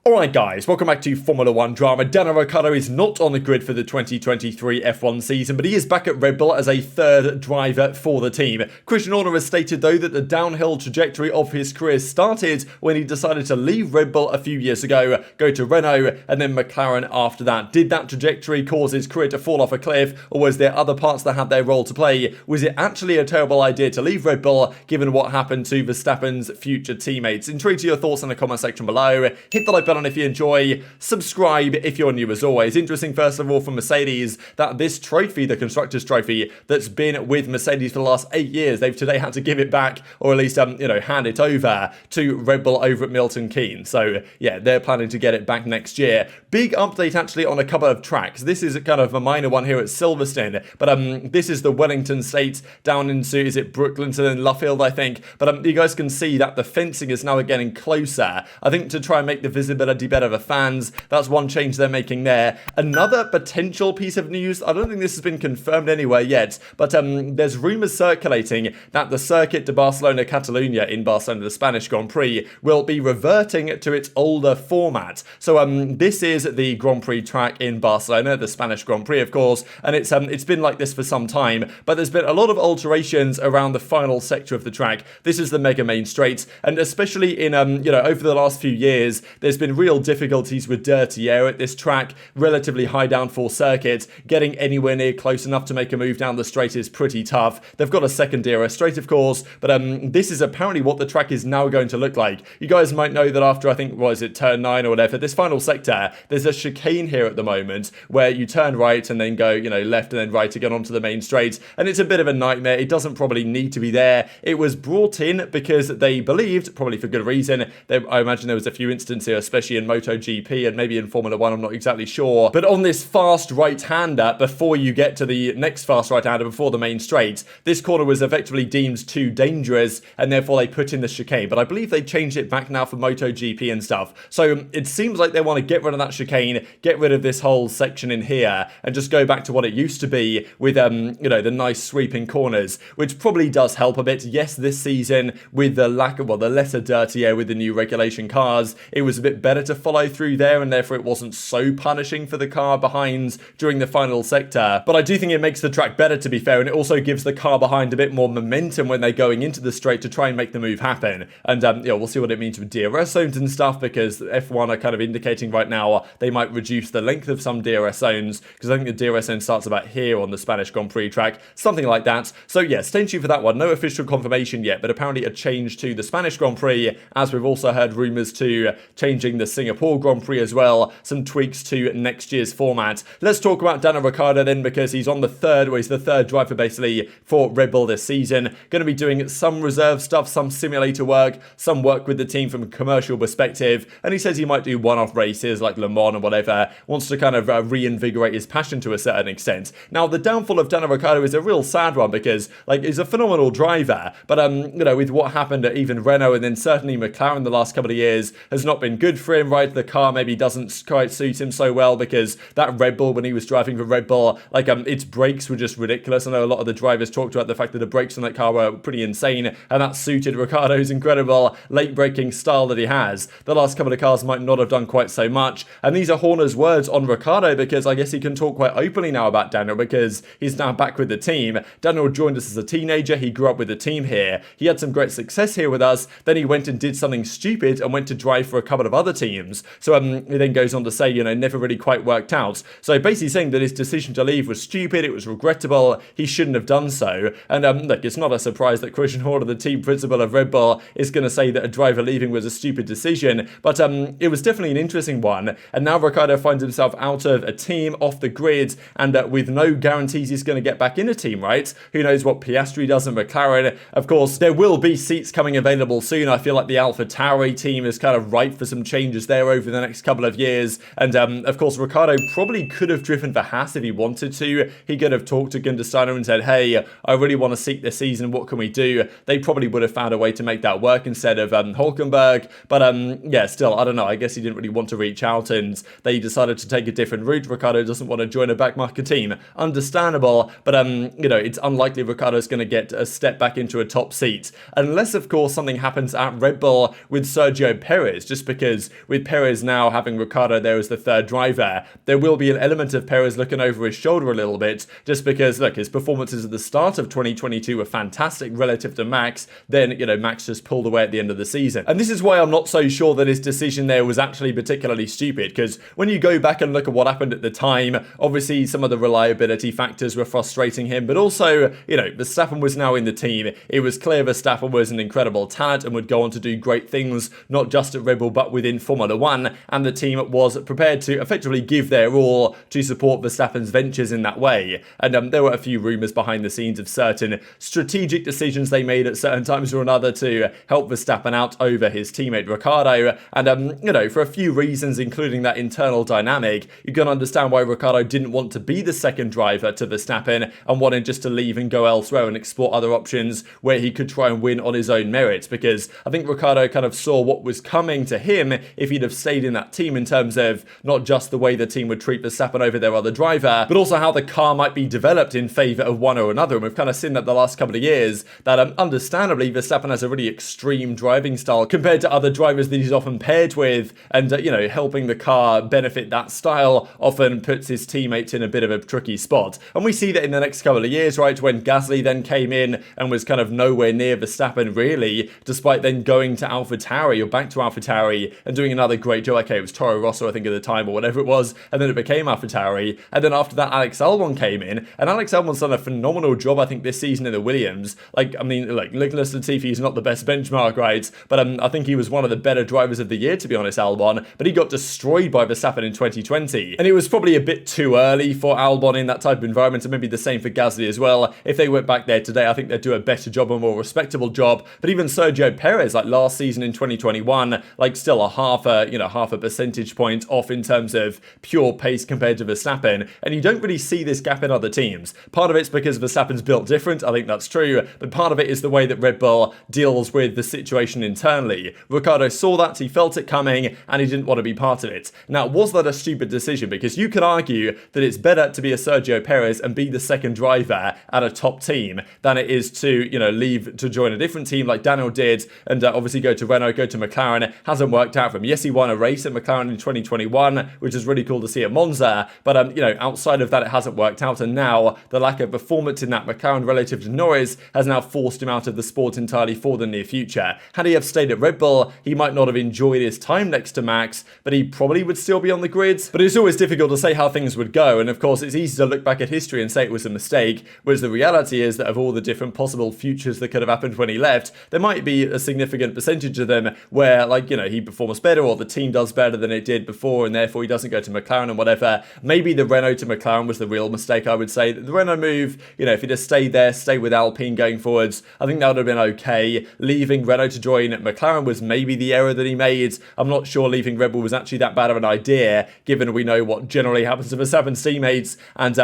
Alright guys, welcome back to Formula 1 drama. Daniel Ricciardo is not on the grid for the 2023 F1 season, but he is back at Red Bull as a third driver for the team. Christian Horner has stated though that the downhill trajectory of his career started when he decided to leave Red Bull a few years ago, go to Renault and then McLaren after that. Did that trajectory cause his career to fall off a cliff, or was there other parts that had their role to play? Was it actually a terrible idea to leave Red Bull given what happened to Verstappen's future teammates? Intrigued to your thoughts in the comment section below. Hit the like button if you enjoy, subscribe if you're new as always. Interesting first of all for Mercedes that this trophy, the Constructors' Trophy that's been with Mercedes for the last 8 years, they've today had to give it back, or at least hand it over to Red Bull over at Milton Keynes. So yeah, they're planning to get it back next year. Big update actually on a couple of tracks. This is kind of a minor one here at Silverstone, but this is the Wellington State down into, is it Brooklynton and Luffield, I think. But you guys can see that the fencing is now getting closer, I think, to try and make the visibility better for fans. That's one change they're making there. Another potential piece of news, I don't think this has been confirmed anywhere yet, but there's rumours circulating that the Circuit de Barcelona Catalunya in Barcelona, the Spanish Grand Prix, will be reverting to its older format. So this is the Grand Prix track in Barcelona, the Spanish Grand Prix of course, and it's been like this for some time, but there's been a lot of alterations around the final sector of the track. This is the mega main straight, and especially in over the last few years, there's been real difficulties with dirty air at this track, relatively high downforce circuit. Getting anywhere near close enough to make a move down the straight is pretty tough. They've got a second era straight of course, but this is apparently what the track is now going to look like. You guys might know that after, I think, what is it, turn 9 or whatever, this final sector, there's a chicane here at the moment where you turn right and then go, left and then right again onto the main straight, and it's a bit of a nightmare. It doesn't probably need to be there. It was brought in because they believed, probably for good reason, I imagine there was a few instances here, especially in MotoGP and maybe in Formula 1, I'm not exactly sure, but on this fast right-hander, before you get to the next fast right-hander, before the main straight, this corner was effectively deemed too dangerous, and therefore they put in the chicane, but I believe they changed it back now for MotoGP and stuff. So it seems like they want to get rid of that chicane, get rid of this whole section in here, and just go back to what it used to be with, the nice sweeping corners, which probably does help a bit. Yes, this season, with the lack of, the lesser dirty air with the new regulation cars, it was a bit better to follow through there, and therefore it wasn't so punishing for the car behind during the final sector. But I do think it makes the track better, to be fair, and it also gives the car behind a bit more momentum when they're going into the straight to try and make the move happen. And we'll see what it means with DRS zones and stuff, because F1 are kind of indicating right now they might reduce the length of some DRS zones, because I think the DRS zone starts about here on the Spanish Grand Prix track, something like that. So yeah, stay tuned for that one. No official confirmation yet, but apparently a change to the Spanish Grand Prix, as we've also heard rumours to changing the Singapore Grand Prix as well, some tweaks to next year's format. Let's talk about Daniel Ricciardo then, because he's on the third, he's the third driver basically for Red Bull this season. Going to be doing some reserve stuff, some simulator work, some work with the team from a commercial perspective, and he says he might do one-off races like Le Mans or whatever, wants to kind of reinvigorate his passion to a certain extent. Now, the downfall of Daniel Ricciardo is a real sad one, because he's a phenomenal driver, but with what happened at even Renault and then certainly McLaren the last couple of years has not been good for him, right? The car maybe doesn't quite suit him so well, because that Red Bull, when he was driving for Red Bull, its brakes were just ridiculous. I know a lot of the drivers talked about the fact that the brakes on that car were pretty insane, and that suited Ricciardo's incredible late braking style that he has. The last couple of cars might not have done quite so much, and these are Horner's words on Ricciardo, because I guess he can talk quite openly now about Daniel, because he's now back with the team. Daniel joined us as a teenager, he grew up with the team here, he had some great success here with us, then he went and did something stupid and went to drive for a couple of other teams. So he then goes on to say, never really quite worked out. So basically saying that his decision to leave was stupid, it was regrettable, he shouldn't have done so. And look, it's not a surprise that Christian Horner, the team principal of Red Bull, is going to say that a driver leaving was a stupid decision, but it was definitely an interesting one. And now Ricciardo finds himself out of a team, off the grid, and with no guarantees he's going to get back in a team, right? Who knows what Piastri does in McLaren. Of course, there will be seats coming available soon. I feel like the Alfa Tauri team is kind of ripe for some changes there over the next couple of years. And of course, Ricciardo probably could have driven for Haas if he wanted to. He could have talked to Gunter Steiner and said, hey, I really want to seek this season, what can we do? They probably would have found a way to make that work instead of Hulkenberg. But yeah, still, I don't know. I guess he didn't really want to reach out and they decided to take a different route. Ricciardo doesn't want to join a backmarker team. Understandable, but it's unlikely Ricciardo's going to get a step back into a top seat. Unless, of course, something happens at Red Bull with Sergio Perez, just because with Perez now having Ricciardo there as the third driver, there will be an element of Perez looking over his shoulder a little bit, just because, look, his performances at the start of 2022 were fantastic relative to Max. Then, Max just pulled away at the end of the season. And this is why I'm not so sure that his decision there was actually particularly stupid, because when you go back and look at what happened at the time, obviously some of the reliability factors were frustrating him, but also, Verstappen was now in the team. It was clear Verstappen was an incredible talent and would go on to do great things, not just at Red Bull, but within Formula One, and the team was prepared to effectively give their all to support Verstappen's ventures in that way. And there were a few rumours behind the scenes of certain strategic decisions they made at certain times or another to help Verstappen out over his teammate Ricciardo. And, for a few reasons, including that internal dynamic, you can understand why Ricciardo didn't want to be the second driver to Verstappen and wanted just to leave and go elsewhere and explore other options where he could try and win on his own merits, because I think Ricciardo kind of saw what was coming to him if he'd have stayed in that team, in terms of not just the way the team would treat Verstappen over their other driver, but also how the car might be developed in favour of one or another. And we've kind of seen that the last couple of years, that understandably Verstappen has a really extreme driving style compared to other drivers that he's often paired with, and helping the car benefit that style often puts his teammates in a bit of a tricky spot. And we see that in the next couple of years, right, when Gasly then came in and was kind of nowhere near Verstappen really, despite then going to AlphaTauri or back to AlphaTauri and doing another great job. Okay, it was Toro Rosso I think at the time or whatever it was, and then it became AlphaTauri, and then after that Alex Albon came in, and Alex Albon's done a phenomenal job I think this season in the Williams. Nicholas Latifi is not the best benchmark, right, but I think he was one of the better drivers of the year, to be honest, Albon, but he got destroyed by Verstappen in 2020, and it was probably a bit too early for Albon in that type of environment, and maybe the same for Gasly as well. If they went back there today, I think they'd do a better job, a more respectable job. But even Sergio Perez, last season in 2021, still a half a percentage point off in terms of pure pace compared to Verstappen, and you don't really see this gap in other teams. Part of it's because Verstappen's built different, I think that's true, but part of it is the way that Red Bull deals with the situation internally. Ricciardo saw that, he felt it coming, and he didn't want to be part of it. Now, was that a stupid decision? Because you could argue that it's better to be a Sergio Perez and be the second driver at a top team than it is to, leave to join a different team like Daniel did, and obviously go to Renault, go to McLaren. Hasn't worked out for him. Yes, he won a race at McLaren in 2021, which is really cool to see at Monza, but outside of that, it hasn't worked out, and now the lack of performance in that McLaren relative to Norris has now forced him out of the sport entirely for the near future. Had he have stayed at Red Bull, he might not have enjoyed his time next to Max, but he probably would still be on the grid. But it's always difficult to say how things would go, and of course it's easy to look back at history and say it was a mistake, whereas the reality is that of all the different possible futures that could have happened when he left, there might be a significant percentage of them where, he performs better, or the team does better than it did before, and therefore he doesn't go to McLaren and whatever. Maybe the Renault to McLaren was the real mistake, I would say. The Renault move, if he'd have stayed there, stayed with Alpine going forwards, I think that would have been okay. Leaving Renault to join McLaren was maybe the error that he made. I'm not sure leaving Red Bull was actually that bad of an idea, given we know what generally happens to Verstappen's teammates, and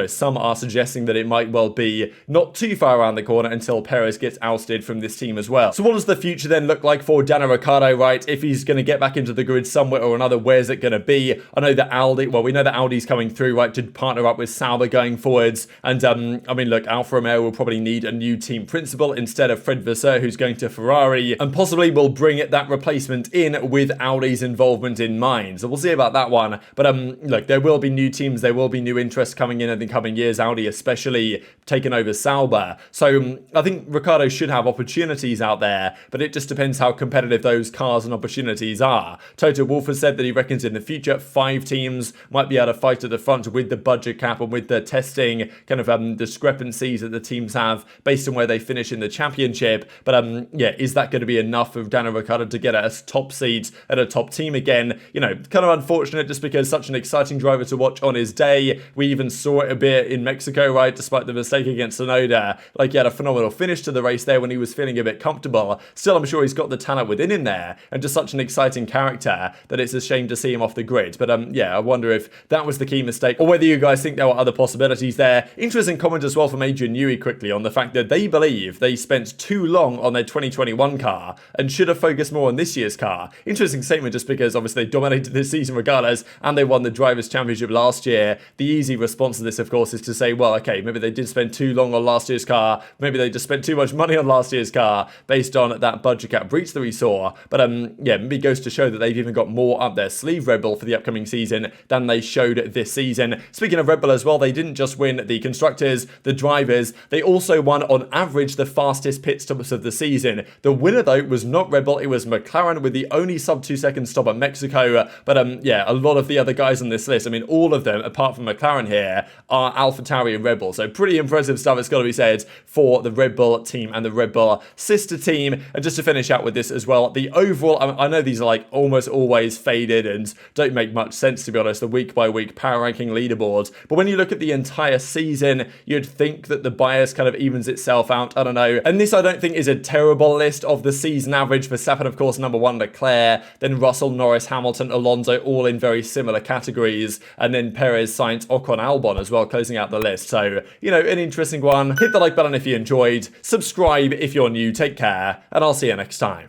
some are suggesting that it might well be not too far around the corner until Perez gets ousted from this team as well. So what does the future then look like for Daniel Ricciardo, right? If he's going to get back into the grid somewhere or another, where's it going to be? I know that we know that Audi's coming through, right, to partner up with Sauber going forwards, and Alfa Romeo will probably need a new team principal instead of Fred Vasseur, who's going to Ferrari, and possibly will bring that replacement in with Audi's involvement in mind. So we'll see about that one. But there will be new teams, there will be new interests coming in the coming years, Audi especially taking over Sauber. So I think Ricciardo should have opportunities out there, but it just depends how competitive those cars and opportunities are. Toto Wolff has said that he reckons in the future 5 teams might be able to fight at the front with the budget cap and with the testing kind of discrepancies that the teams have based on where they finish in the championship. But is that going to be enough for Daniel Ricciardo to get a top seed at a top team again? Kind of unfortunate, just because such an exciting driver to watch on his day. We even saw it a bit in Mexico, right, despite the mistake against Tsunoda. He had a phenomenal finish to the race there when he was feeling a bit comfortable. Still, I'm sure he's got the talent within him there, and just such an exciting character that it's a shame to see him off the grid. But I wonder if that was the key mistake, or whether you guys think there were other possibilities there. Interesting comment as well from Adrian Newey quickly on the fact that they believe they spent too long on their 2021 car and should have focused more on this year's car. Interesting statement, just because obviously they dominated this season regardless, and they won the Drivers' Championship last year. The easy response to this, of course, is to say, well, okay, maybe they did spend too long on last year's car, maybe they just spent too much money on last year's car based on that budget cap breach that we saw. But maybe it goes to show that they've even got more up their sleeve, Red Bull, for the upcoming season than they showed this season. Speaking of Red Bull as well, they didn't just win the constructors, the drivers, they also won on average the fastest pit stops of the season. The winner though was not Red Bull, it was McLaren with the only sub 2 second stop at Mexico. But yeah, a lot of the other guys on this list, I mean all of them apart from McLaren here are Alpha Tauri and Red Bull. So pretty impressive stuff, it's got to be said, for the Red Bull team and the Red Bull sister team. And just to finish out with this as well, the overall, I know these are like almost always faded and don't make much sense, to be honest, the week by week power ranking leaderboards, but when you look at the entire season, you'd think that the bias kind of evens itself out. I don't know. And this I don't think is a terrible list of the season average. Verstappen, of course, number 1, Leclerc, then Russell, Norris, Hamilton, Alonso, all in very similar categories, and then Perez, Sainz, Ocon, Albon as well, closing out the list. So, you know, an interesting one. Hit the like button if you enjoyed, subscribe if you're new, take care, and I'll see you next time.